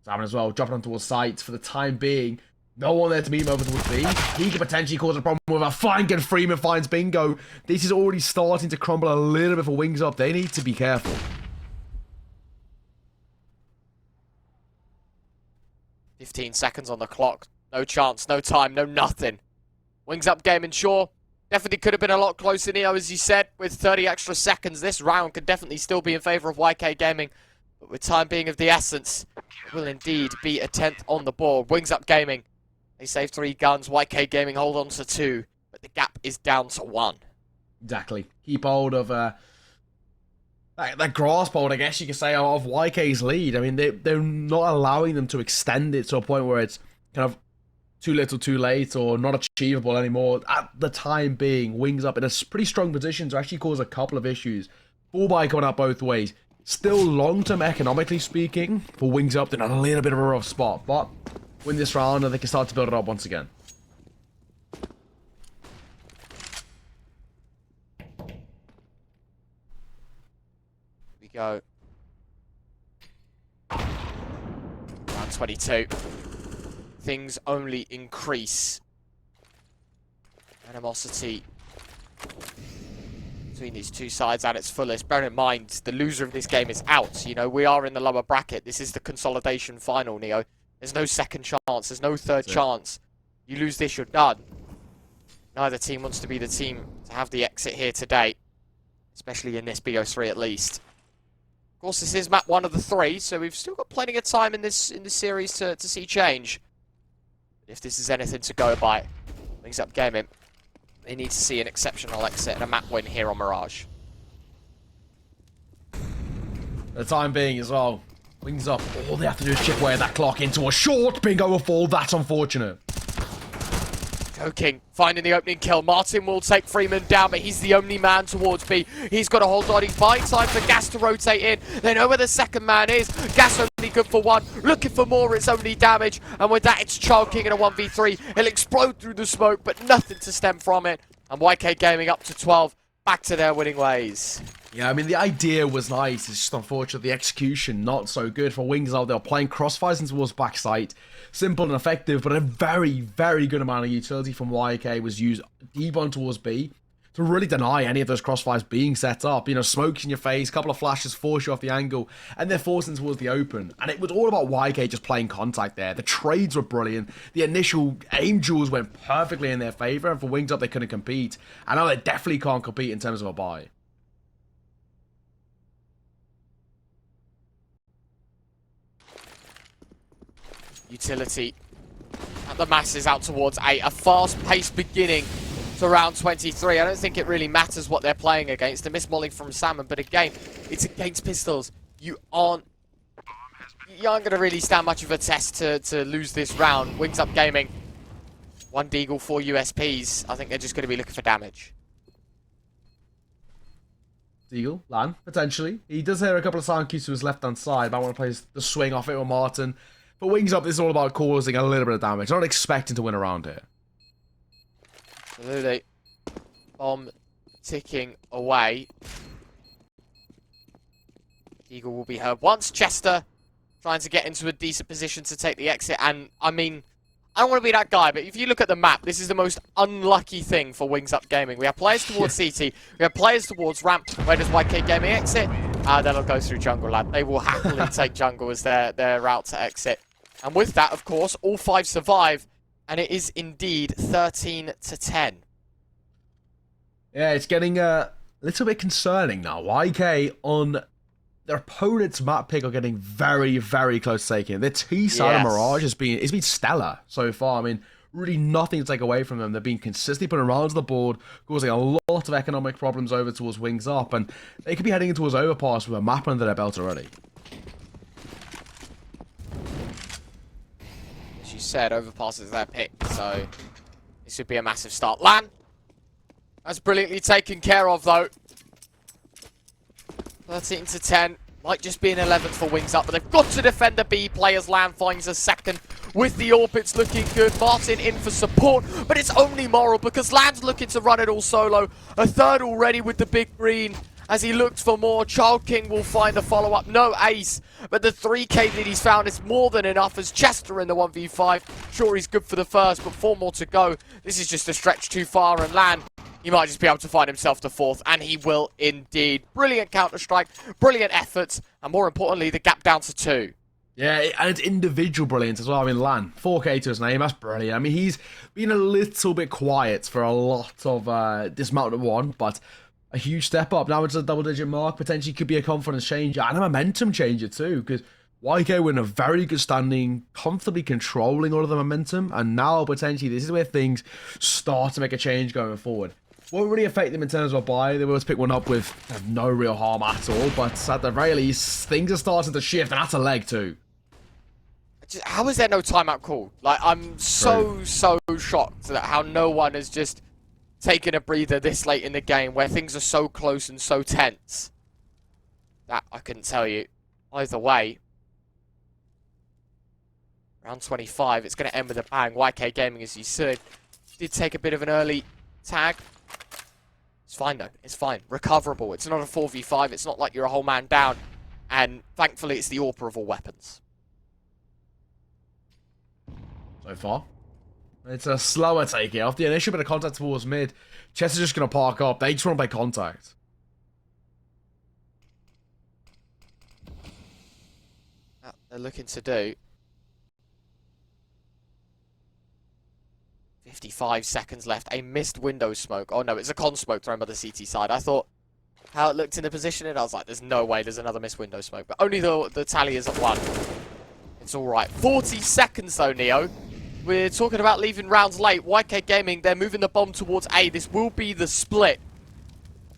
Salmon as well, dropping onto a site for the time being. No one there to meet him over towards B. He could potentially cause a problem with a flank, and Freeman finds bingo. This is already starting to crumble a little bit for Wings Up. They need to be careful. 15 seconds on the clock. No chance, no time, no nothing. Wings Up Gaming, sure. Definitely could have been a lot closer, Neo, as you said. With 30 extra seconds, this round could definitely still be in favour of YK Gaming. But with time being of the essence, it will indeed be a 10th on the board. Wings Up Gaming, they save 3 guns. YK Gaming hold on to 2, but the gap is down to 1. Exactly. Keep hold of that grasp hold, I guess you could say, of YK's lead. I mean, they're not allowing them to extend it to a point where it's kind of too little too late or not achievable anymore. At the time being, Wings Up in a pretty strong position to actually cause a couple of issues. Full buy coming out both ways. Still, long-term economically speaking, for Wings Up, they're in a little bit of a rough spot. But win this round and they can start to build it up once again. Here we go. Round 22. Things only increase. Animosity between these two sides at its fullest. Bear in mind, the loser of this game is out. You know, we are in the lower bracket. This is the consolidation final, Neo. There's no second chance. There's no third chance. You lose this, you're done. Neither team wants to be the team to have the exit here today, especially in this BO3 at least. Of course, this is map 1 of the 3, so we've still got plenty of time in this series to see change. If this is anything to go by, Wings Up Gaming, they need to see an exceptional exit and a map win here on Mirage. For the time being as well, Wings Up, all they have to do is chip away at that clock into a short bingo of fall. That's unfortunate. Joking, finding the opening kill. Martin will take Freeman down, but he's the only man towards B. He's got to hold on. He's buying time for Gas to rotate in. They know where the second man is. Gas only good for 1. Looking for more, it's only damage. And with that, it's Choking in a 1v3. He'll explode through the smoke, but nothing to stem from it. And YK Gaming up to 12. Back to their winning ways. Yeah, I mean, the idea was nice. It's just unfortunate the execution not so good for Wings Up. They're playing crossfires into towards backside. Simple and effective, but a very, very good amount of utility from YK was used deep on towards B to really deny any of those crossfires being set up. You know, smokes in your face, couple of flashes force you off the angle, and they're forcing towards the open. And it was all about YK just playing contact there. The trades were brilliant. The initial aim duels went perfectly in their favor, and for Wings Up, they couldn't compete. I know they definitely can't compete in terms of a buy. Utility at the masses out towards A. A fast-paced beginning to round 23. I don't think it really matters what they're playing against. A miss molly from Salmon, but again, it's against pistols. You aren't going to really stand much of a test to lose this round. Wings Up Gaming, 1 Deagle, 4 USPs. I think they're just going to be looking for damage. Deagle, Lan, potentially. He does hear a couple of sound cues to his left-hand side, but I want to play the swing off it with Martin. But Wings Up, this is all about causing a little bit of damage. Not expecting to win around here. Absolutely. Bomb ticking away. Eagle will be heard once. Chester trying to get into a decent position to take the exit. And, I mean, I don't want to be that guy, but if you look at the map, this is the most unlucky thing for Wings Up Gaming. We have players towards CT. We have players towards ramp. Where does YK Gaming exit? That'll go through jungle, lad. They will happily take jungle as their route to exit. And with that, of course, all 5 survive. And it is indeed 13 to 10. Yeah, it's getting a little bit concerning now. YK on their opponent's map pick are getting very, very close to taking it. Their T side of Mirage has been stellar so far. I mean, really nothing to take away from them. They've been consistently putting rounds on the board, causing a lot of economic problems over towards Wings Up, and they could be heading towards Overpass with a map under their belt already. As you said, Overpass is their pick, so this would be a massive start. Lan, that's brilliantly taken care of, though. 13 to 10. Might just be an 11th for Wings Up, but they've got to defend the B players. Lan finds a second with the orbits looking good. Martin in for support, but it's only moral because Lan's looking to run it all solo. A third already with the big green as he looks for more. Child King will find a follow-up. No ace, but the 3k that he's found is more than enough as Chester in the 1v5. Sure, he's good for the first, but 4 more to go. This is just a stretch too far, and Lan, he might just be able to find himself the 4th, and he will indeed. Brilliant Counter-Strike, brilliant efforts, and more importantly, the gap down to 2. Yeah, and it's individual brilliance as well. I mean, Lan, 4k to his name, that's brilliant. I mean, he's been a little bit quiet for a lot of dismount at 1, but a huge step up. Now it's a double-digit mark, potentially could be a confidence changer and a momentum changer too, because YK were in a very good standing, comfortably controlling all of the momentum, and now potentially this is where things start to make a change going forward. Won't really affect them in terms of a buy. They will pick one up with no real harm at all, but at the very least, things are starting to shift, and that's a leg too. How is there no timeout call? Like, I'm so shocked at how no one has just taken a breather this late in the game where things are so close and so tense. That I couldn't tell you. Either way, round 25, it's going to end with a bang. YK Gaming, as you said, did take a bit of an early tag. It's fine though, it's fine. Recoverable. It's not a 4v5, it's not like you're a whole man down. And thankfully it's the AWPer of all weapons. So far. It's a slower take here. After the initial bit of contact towards mid, Chester's just going to park up. They just want to play contact. That they're looking to do. 55 seconds left. A missed window smoke. Oh no, it's a con smoke thrown by the CT side. I thought how it looked in the position, and I was like, there's no way there's another missed window smoke. But only the tally is at 1. It's alright. 40 seconds though, Neo. We're talking about leaving rounds late. YK Gaming, they're moving the bomb towards A. This will be the split.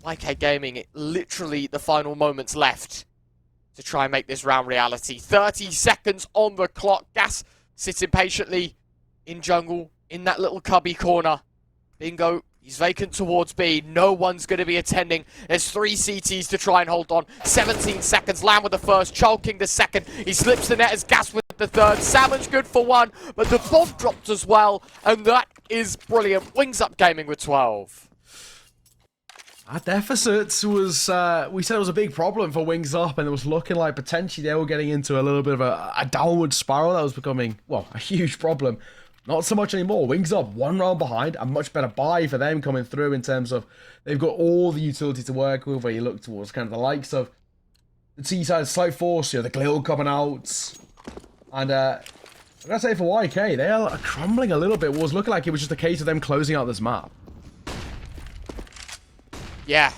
YK Gaming, literally the final moments left to try and make this round reality. 30 seconds on the clock. Gas sitting patiently in jungle, in that little cubby corner. Bingo, he's vacant towards B. No one's going to be attending. There's 3 CTs to try and hold on. 17 seconds. Lamb with the first. Child King the second. He slips the net as Gas with the third. Salmon's good for 1, but the bomb dropped as well, and that is brilliant. Wings Up Gaming with 12. That deficit was, we said it was a big problem for Wings Up, and it was looking like potentially they were getting into a little bit of a downward spiral that was becoming, well, a huge problem. Not so much anymore. Wings Up 1 round behind. A much better buy for them coming through in terms of they've got all the utility to work with where you look towards kind of the likes of the T-side Slight Force, the Glil coming out. And I gotta say for YK, they are crumbling a little bit. It was looking like it was just a case of them closing out this map. Yeah.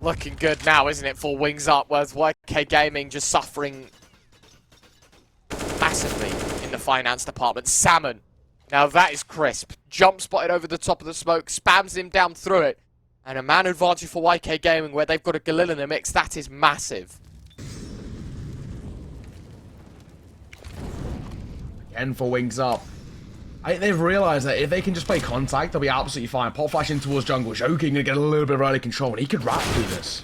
Looking good now, isn't it, for Wings Up, whereas YK Gaming just suffering massively in the finance department. Salmon. Now that is crisp. Jump spotted over the top of the smoke, spams him down through it. And a man advantage for YK Gaming where they've got a Galil in the mix. That is massive. Again for Wings Up. They've realised that if they can just play contact, they'll be absolutely fine. Pop flashing towards jungle. Joking to get a little bit of early control, and he could wrap through this.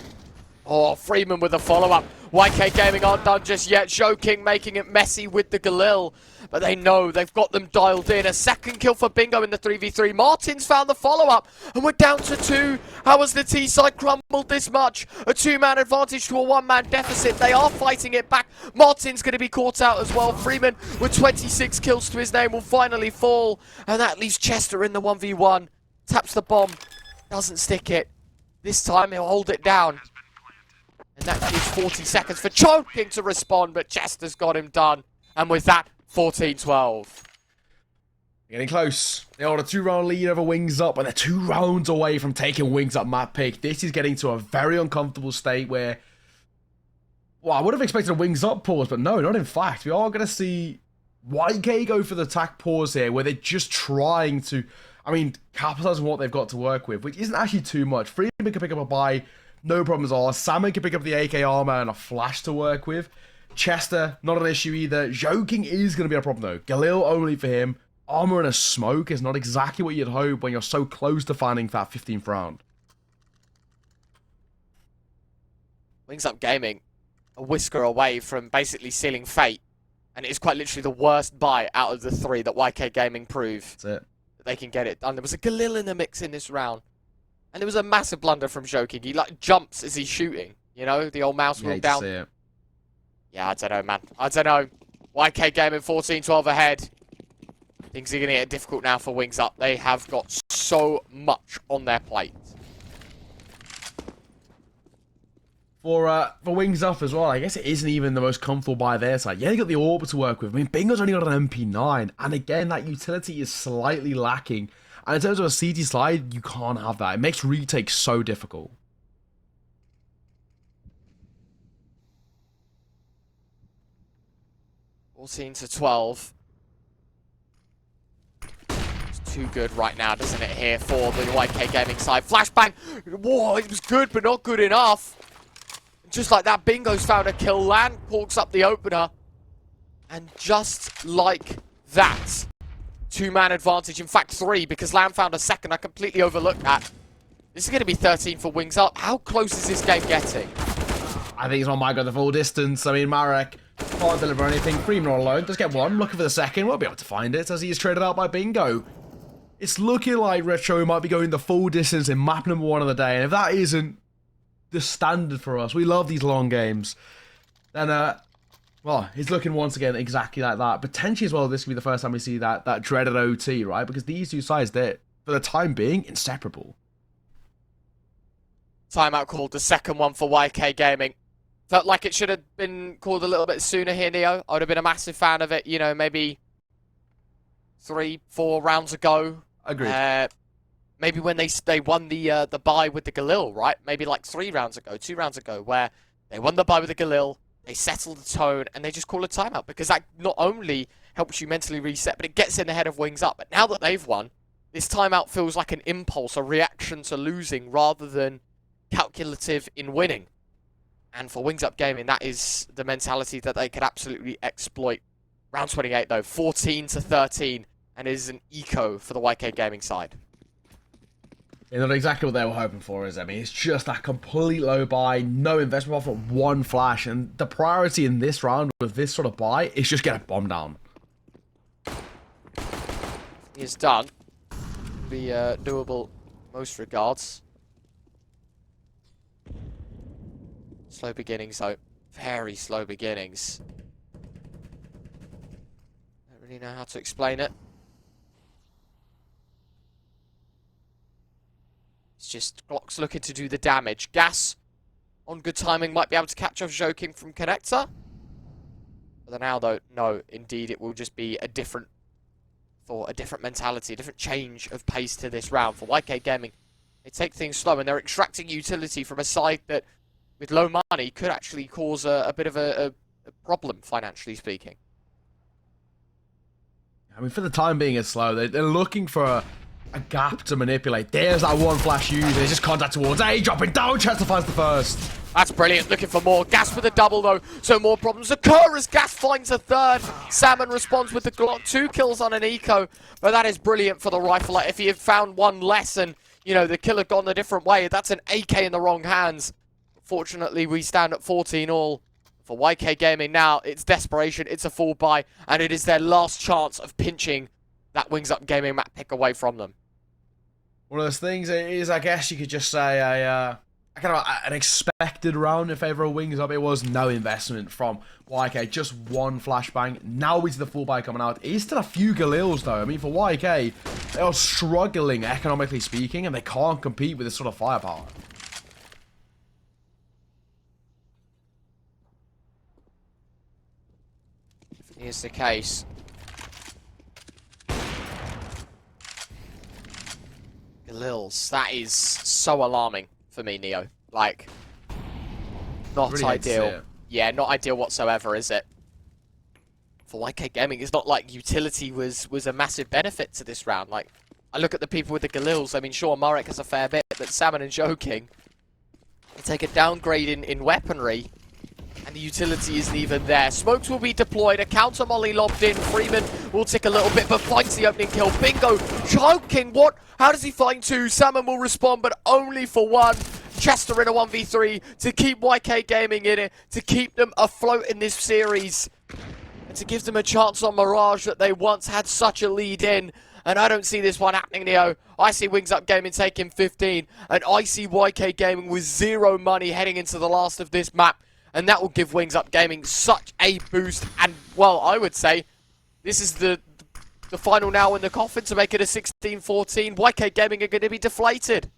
Oh, Freeman with a follow-up. YK Gaming aren't done just yet. Joking making it messy with the Galil. But they know they've got them dialed in. A second kill for Bingo in the 3v3. Martin's found the follow-up. And we're down to 2. How has the T-side crumbled this much? A 2-man advantage to a 1-man deficit. They are fighting it back. Martin's going to be caught out as well. Freeman with 26 kills to his name will finally fall. And that leaves Chester in the 1v1. Taps the bomb. Doesn't stick it. This time he'll hold it down. And that gives 40 seconds for Choking to respond, but Chester's got him done. And with that, 14-12. Getting close. They hold a 2-round lead over Wings Up, and they're 2 rounds away from taking Wings Up map pick. This is getting to a very uncomfortable state where, well, I would have expected a Wings Up pause, but no, not in fact. We are going to see YK go for the attack pause here, where they're just trying to, capitalize on what they've got to work with, which isn't actually too much. Freeman can pick up a buy, no problems at all. Salmon can pick up the AK armor and a flash to work with. Chester, not an issue either. Joking is going to be a problem though. Galil only for him. Armor and a smoke is not exactly what you'd hope when you're so close to finding that 15th round. Wings Up Gaming, a whisker away from basically sealing fate. And it is quite literally the worst buy out of the 3 that YK Gaming prove. That's it. That they can get it done. There was a Galil in the mix in this round. And there was a massive blunder from Joking. He like jumps as he's shooting. You know, the old mouse wheel down. See it. Yeah, I don't know, man. I don't know. YK Gaming 14-12 ahead. Things are going to get difficult now for Wings Up. They have got so much on their plate. For Wings Up as well, I guess it isn't even the most comfortable buy their side. Yeah, they got the Orb to work with. Bingo's only got an MP9. And again, that utility is slightly lacking. And in terms of a CT slide, you can't have that. It makes retakes so difficult. to 12. It's too good right now, doesn't it, here for the YK Gaming side. Flashbang! Whoa, it was good, but not good enough. Just like that, Bingo's found a kill. Land corks up the opener. And just like that, 2-man advantage. In fact, 3, because Land found a second. I completely overlooked that. This is going to be 13 for Wings Up. How close is this game getting? I think it's on my go the full distance. Marek can't deliver anything. Freeman all alone. Does get one. Looking for the second. Won't be able to find it as he is traded out by Bingo. It's looking like Retro might be going the full distance in map number 1 of the day. And if that isn't the standard for us, we love these long games, then, well, it's looking once again exactly like that. Potentially as well, this could be the first time we see that dreaded OT, right? Because these 2 sides, they're, for the time being, inseparable. Timeout called, the second one for YK Gaming. Felt like it should have been called a little bit sooner here, Neo. I would have been a massive fan of it, you know, maybe 3-4 rounds ago. Agreed. Maybe when they won the bye with the Galil, right? Maybe like 3 rounds ago, 2 rounds ago, where they won the bye with the Galil, they settled the tone, and they just call a timeout. Because that not only helps you mentally reset, but it gets in the head of Wings Up. But now that they've won, this timeout feels like an impulse, a reaction to losing, rather than calculative in winning. And for Wings Up Gaming, that is the mentality that they could absolutely exploit. Round 28, though, 14-13, and it is an eco for the YK Gaming side. Yeah, not exactly what they were hoping for, is it? It's just that complete low buy, no investment off of 1 flash, and the priority in this round with this sort of buy is just get a bomb down. He is done. Be doable most regards. Slow beginnings, though. Very slow beginnings. Don't really know how to explain it. It's just Glock's looking to do the damage. Gas, on good timing, might be able to catch off Joking from Connector. But now, though, no, indeed, it will just be a different mentality, a different change of pace to this round. For YK Gaming, they take things slow, and they're extracting utility from a side that, with low money, could actually cause a bit of a problem, financially speaking. For the time being, it's slow. They're looking for a gap to manipulate. There's that 1 flash user. There's just contact towards A, dropping down. Chester finds the first. That's brilliant. Looking for more. Gas with a double, though. So more problems occur as Gas finds a third. Salmon responds with the Glock. 2 kills on an eco. But that is brilliant for the rifle. Like, if he had found 1 less and, you know, the kill had gone a different way, that's an AK in the wrong hands. Fortunately, we stand at 14 all. For YK Gaming now, it's desperation. It's a full buy. And it is their last chance of pinching that Wings Up Gaming map pick away from them. One of those things is, I guess you could just say, an expected round in favour of Wings Up. It was no investment from YK, just 1 flashbang. Now we see the full buy coming out. It is still a few Galils, though. For YK, they are struggling, economically speaking, and they can't compete with this sort of firepower. Here's the case. Galils, that is so alarming for me, Neo. Like, not Really hate to see ideal. it. Yeah, not ideal whatsoever, is it? For YK Gaming, it's not like utility was a massive benefit to this round. Like, I look at the people with the Galils. I mean, sure, Marek has a fair bit, but Salmon and Joking, they take a downgrade in weaponry, and the utility isn't even there. Smokes will be deployed, a counter molly lobbed in. Freeman will tick a little bit, but finds the opening kill. Bingo! Joking, what? How does he find two? Salmon will respond, but only for one. Chester in a 1v3 to keep YK Gaming in it, to keep them afloat in this series, and to give them a chance on Mirage that they once had such a lead in. And I don't see this one happening, Neo. I see Wings Up Gaming taking 15, and I see YK Gaming with 0 money heading into the last of this map. And that will give Wings Up Gaming such a boost. And, well, I would say this is the final nail in the coffin to make it a 16-14. YK Gaming are going to be deflated.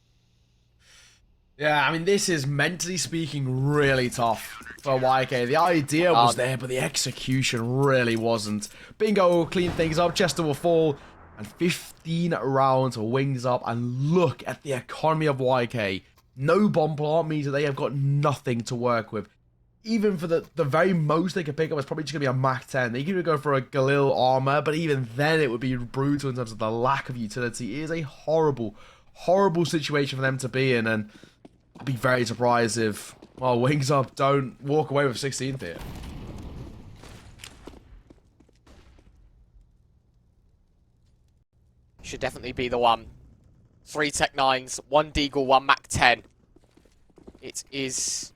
Yeah, I mean, this is, mentally speaking, really tough for YK. The idea was there, but the execution really wasn't. Bingo will clean things up, Chester will fall, and 15 rounds for Wings Up. And look at the economy of YK. No bomb plant means that they have got nothing to work with. Even for the very most they could pick up, it's probably just going to be a Mach 10. They could even go for a Galil armor, but even then it would be brutal in terms of the lack of utility. It is a horrible, horrible situation for them to be in, and I'd be very surprised if, well, Wings Up don't walk away with 16th here. Should definitely be the one. 3 Tech 9s, 1 Deagle, 1 Mach 10. It is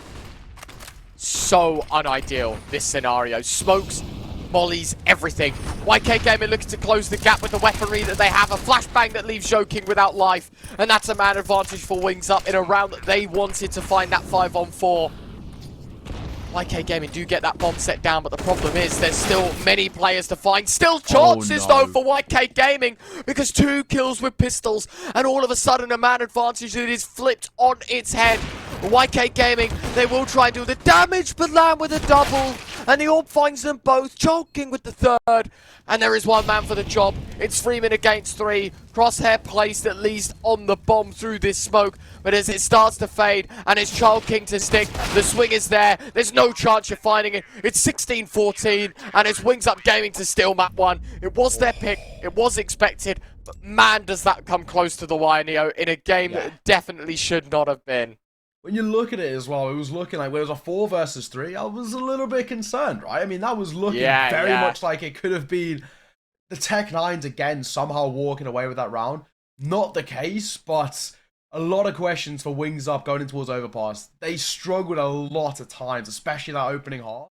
so unideal, this scenario. Smokes, mollies, everything. YK Gaming looking to close the gap with the weaponry that they have. A flashbang that leaves Joking without life. And that's a man advantage for Wings Up in a round that they wanted to find that 5-on-4. YK Gaming do get that bomb set down, but the problem is there's still many players to find. Still chances, though, for YK Gaming, because 2 kills with pistols, and all of a sudden a man advantage that is flipped on its head. YK Gaming, they will try and do the damage, but land with a double, and the orb finds them both, choking with the third, and there is one man for the job. It's Freeman against 3. Crosshair placed at least on the bomb through this smoke, but as it starts to fade, and it's Child King to stick, the swing is there, there's no chance you're finding it. It's 16-14, and it's Wings Up Gaming to steal map 1. It was their pick, it was expected, but man, does that come close to the wire, Neo, in a game that it definitely should not have been. When you look at it as well, it was looking like when it was a 4 versus 3, I was a little bit concerned, right? I mean, that was looking very much like it could have been the Tech 9s again somehow walking away with that round. Not the case, but a lot of questions for Wings Up going in towards Overpass. They struggled a lot at times, especially that opening half.